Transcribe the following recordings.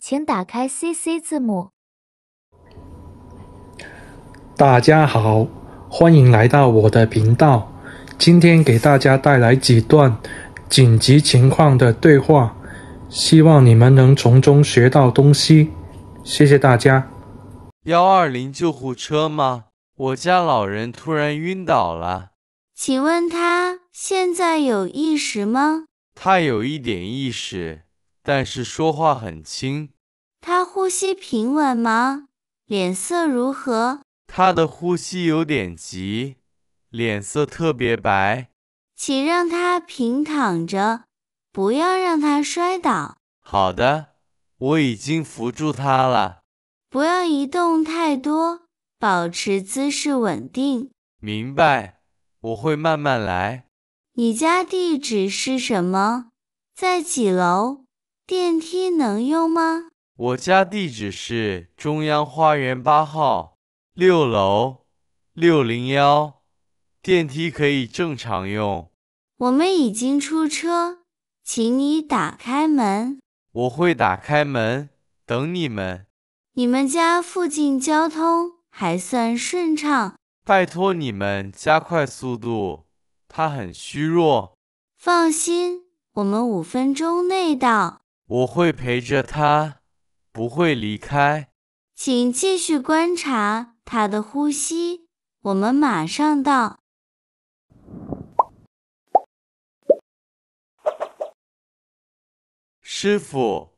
請打開 CC 字幕。大家好，歡迎來到我的頻道。今天給大家帶來幾段緊急情況的對話，希望你們能從中學到東西。謝謝大家。120救護車嗎？我家老人突然暈倒了。請問他現在有意識嗎？他有一點意識，但是說話很輕。他呼吸平穩嗎？臉色如何？他的呼吸有點急，臉色特別白。請讓他平躺着，不要讓他摔倒。好的，我已經扶住他了。不要移動太多，保持姿勢穩定。明白，我會慢慢來。你家地址是什麼？在幾樓？電梯能用嗎？我家地址是中央花園8號6樓601，電梯可以正常用。我們已經出車，請你打開門。我會打開門，等你們。你們家附近交通還算順暢？拜託你們加快速度，他很虛弱。放心，我們5分鐘內到。我會陪着他，不會離開。請繼續觀察他的呼吸，我們馬上到。師傅，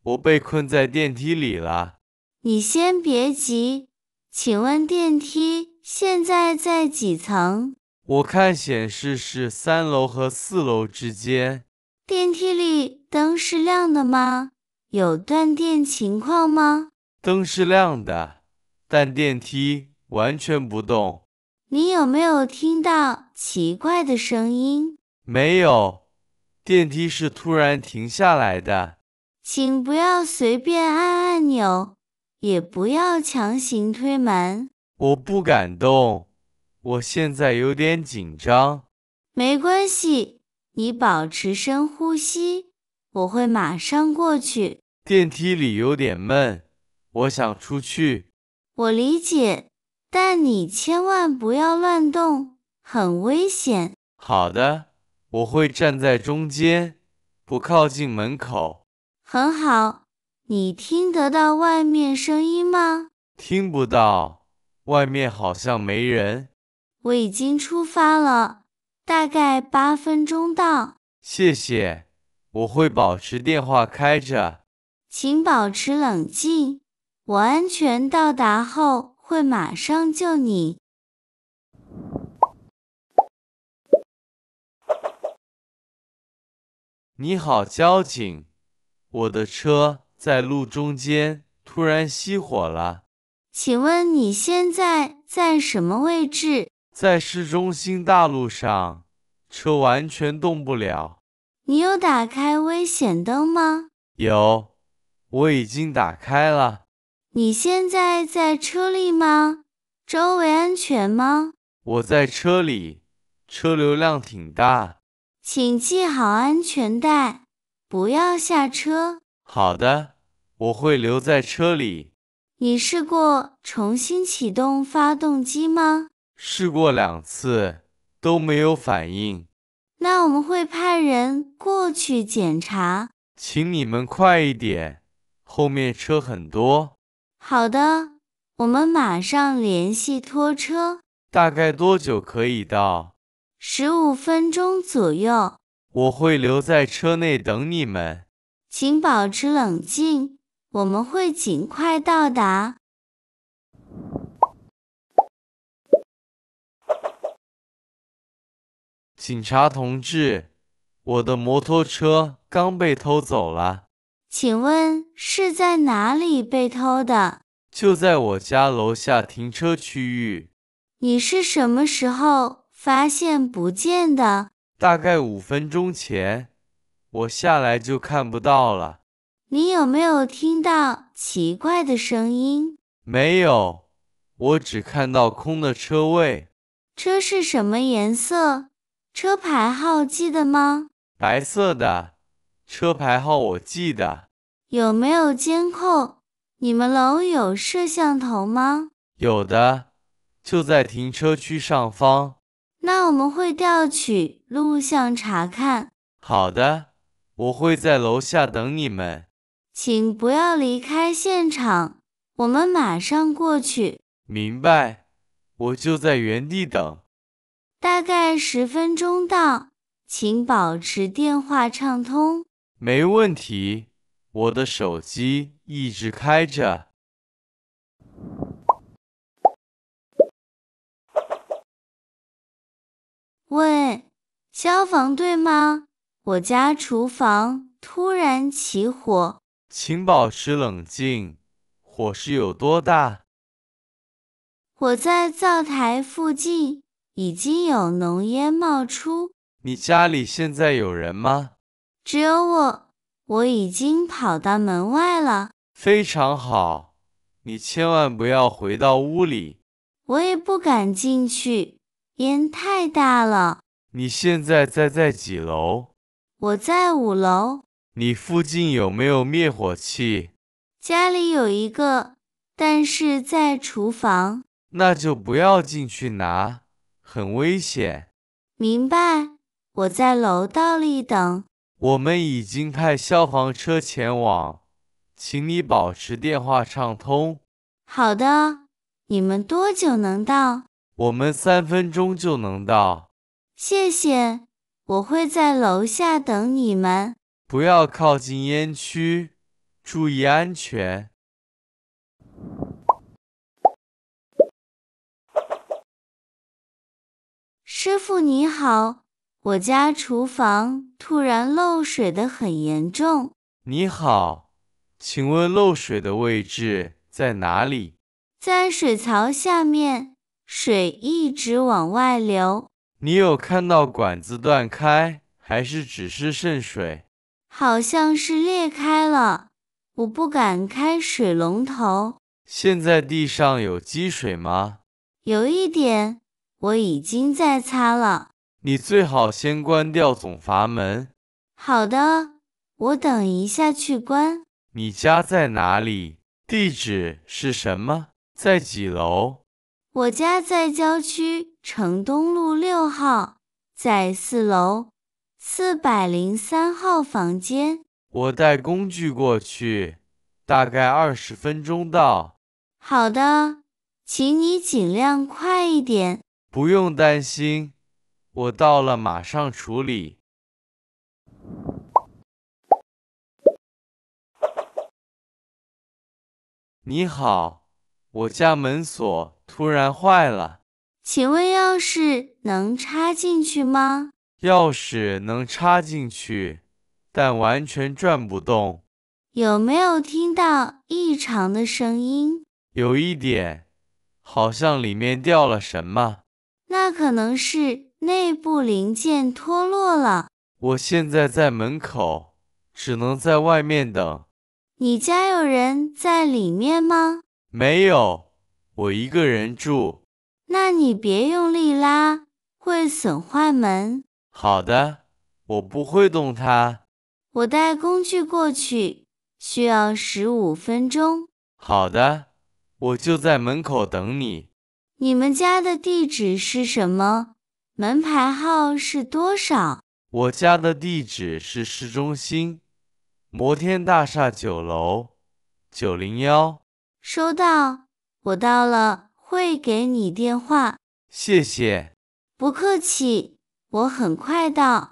我被困在電梯裡了。你先別急，請問電梯現在在幾層？我看顯示是3樓和4樓之間。電梯裡燈是亮的嗎？有斷電情況嗎？燈是亮的，但電梯完全不動。你有沒有聽到奇怪的聲音？沒有，電梯是突然停下來的。請不要隨便按按鈕，也不要強行推門。我不敢動，我現在有點緊張。沒關係，你保持深呼吸，我會馬上過去。電梯裡有點悶，我想出去。我理解，但你千萬不要亂動，很危險。好的，我會站在中間，不靠近門口。很好，你聽得到外面聲音嗎？聽不到，外面好像沒人。我已經出發了，大概8分鐘到。謝謝，我會保持電話開着。請保持冷靜，我安全到達後會馬上救你。你好，交警，我的車在路中間突然熄火了。請問你現在在什麼位置？在市中心大路上，車完全動不了。你有打開危險燈嗎？有，我已經打開了。你現在在車裡嗎？周圍安全嗎？我在車裡，車流量挺大。請繫好安全帶，不要下車。好的，我會留在車裡。你試過重新啟動發動機嗎？試過2次，都沒有反應。那我們會派人過去檢查。請你們快一點，後面車很多。好的，我們馬上聯繫拖車。大概多久可以到？15分鐘左右。我會留在車內等你們。請保持冷靜，我們會盡快到達。警察同志，我的摩托車剛被偷走了。請問是在哪裡被偷的？就在我家樓下停車區域。你是什麼時候發現不見的？大概5分鐘前，我下來就看不到了。你有沒有聽到奇怪的聲音？沒有，我只看到空的車位。車是什麼顏色？車牌號記得嗎？白色的，車牌號我記得。有沒有監控？你們樓有攝像頭嗎？有的，就在停車區上方。那我們會調取錄像查看。好的，我會在樓下等你們。請不要離開現場，我們馬上過去。明白，我就在原地等。大概10分鐘到，請保持電話暢通。沒問題，我的手機一直開着。喂，消防隊嗎？我家廚房突然起火。請保持冷靜，火勢有多大？火在灶台附近，已經有濃煙冒出。你家裡現在有人嗎？只有我已經跑到門外了。非常好，你千萬不要回到屋裡。我也不敢進去，煙太大了。你現在在幾樓？我在5樓。你附近有沒有滅火器？家裡有一個，但是在廚房。那就不要進去拿，很危險。明白，我在樓道裡等。我們已經派消防車前往，請你保持電話暢通。好的，你們多久能到？我們3分鐘就能到。謝謝，我會在樓下等你們。不要靠近煙區，注意安全。師傅你好，我家廚房突然漏水得很嚴重。你好，請問漏水的位置在哪裡？在水槽下面，水一直往外流。你有看到管子斷開，還是只是滲水？好像是裂開了，我不敢開水龍頭。現在地上有積水嗎？有一點，我已經在擦了。你最好先關掉總閥門。好的，我等一下去關。你家在哪裡？地址是什麼？在幾樓？我家在郊區城東路6號，在4樓403號房間。我帶工具過去，大概20分鐘到。好的，請你盡量快一點。不用擔心，我到了馬上處理。你好，我家門鎖突然壞了。請問鑰匙能插進去嗎？鑰匙能插進去，但完全轉不動。有沒有聽到異常的聲音？有一點，好像裡面掉了什麼。那可能是內部零件脫落了。我現在在門口，只能在外面等。你家有人在裡面嗎？沒有，我一個人住。那你別用力拉，會損壞門。好的，我不會動它。我帶工具過去，需要15分鐘。好的，我就在門口等你。你們家的地址是什麼？門牌號是多少？我家的地址是市中心，摩天大廈9樓901。收到，我到了，會給你電話。謝謝。不客氣，我很快到。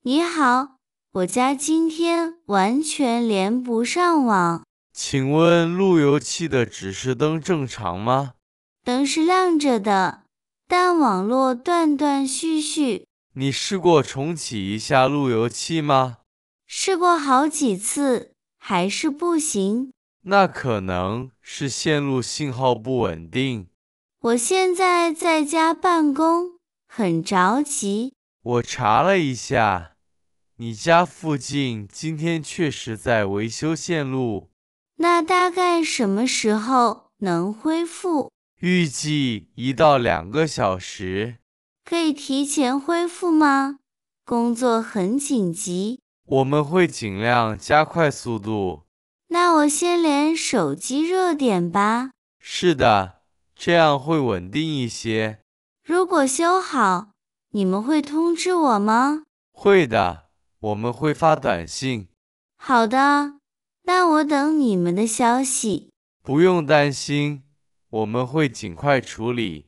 你好，我家今天完全連不上網。請問路由器的指示燈正常嗎？燈是亮着的，但網絡斷斷續續。你試過重啟一下路由器嗎？試過好幾次，還是不行。那可能是線路信號不穩定。我現在在家辦公，很着急。我查了一下，你家附近今天確實在維修線路。那大概什麼時候能恢復？預計1到2個小時。可以提前恢復嗎？工作很緊急。我們會盡量加快速度。那我先連手機熱點吧。是的，這樣會穩定一些。如果修好，你們會通知我嗎？會的，我們會發短信。好的，那我等你們的消息。不用擔心，我們會盡快處理。